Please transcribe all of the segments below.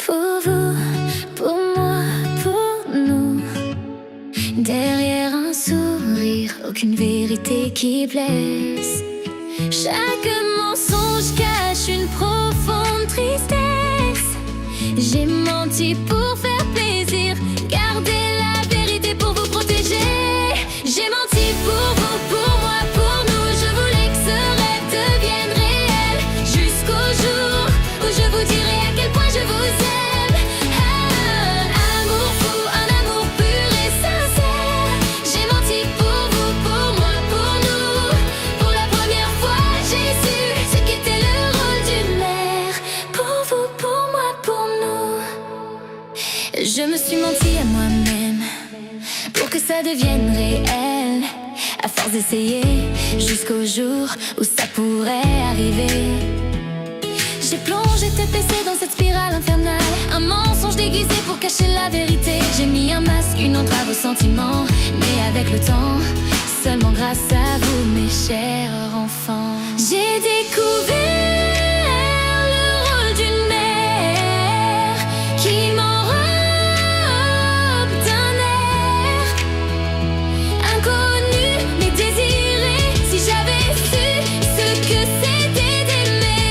Pour vous, pour moi, pour nous. Derrière un sourire, aucune vérité qui blesse. Chaque mensonge cache une profonde tristesse. J'ai menti pour faire plaisir, garder la vérité pour vous protéger. J'ai menti pour vous, pour moi, pour nous. Je voulais que ce rêve devienne réel, jusqu'au jour où je vous dirai à quel point je vous aime. Un amour fou, un amour pur et sincère. J'ai menti pour vous, pour moi, pour nous. Pour la première fois, j'ai su ce qu'était le rôle d'une mère. Pour vous, pour moi, pour nous. Je me suis menti à moi-même pour que ça devienne réel. À force d'essayer, jusqu'au jour où ça pourrait arriver. J'ai plongé tête baissée dans cette spirale infernale, un mensonge déguisé pour cacher la vérité. J'ai mis un masque, une entrave aux sentiments, mais avec le temps, seulement grâce à vous, mes chers enfants, j'ai découvert le rôle d'une mère qui m'enrobe d'un air inconnu mais désiré. Si j'avais su ce que c'était d'aimer.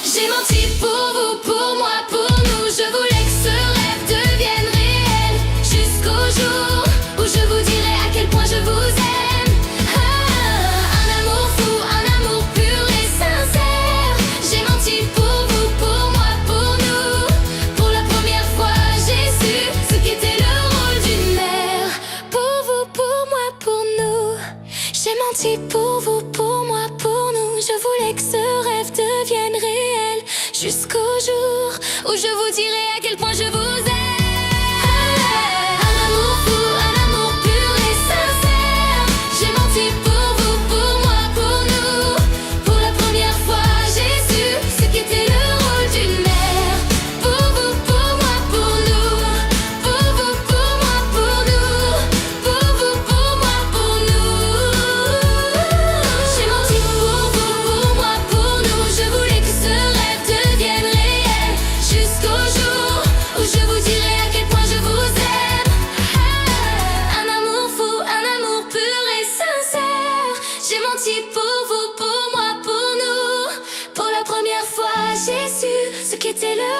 J'ai menti pour vous, pour moi, pour nous. Je voulais que ce rêve devienne réel, jusqu'au jour où je vous dirai à quel point je vous aime. Un amour fou, un amour pur et sincère. J'ai menti pour vous, pour moi, pour nous. Pour la première fois, j'ai su ce qu'était le rôle d'une mère. Pour vous, pour moi, pour nous. J'ai menti pour vous, pour moi, pour nous. Je voulais que ce rêve devienne réel, jusqu'au jour où je vous dirai à quel point je vous aime. Un amour fou, un amour pur et sincère. J'ai menti pour vous, pour moi, pour nous. Pour la première fois, j'ai su ce qu'était le rôle d'une mère. Pour vous, pour moi, pour nous. Pour vous, pour moi, pour nous. Pour vous, pour moi, pour nous. J'ai menti pour vous, pour moi, pour nous. Je voulais que ce rêve devienne réel, jusqu'au jour où je vous dirai à quel point je vous aime. Un amour fou, un amour pur et sincère. J'ai menti pour vous, pour moi, pour nous. Pour la première fois, j'ai su ce qu'était le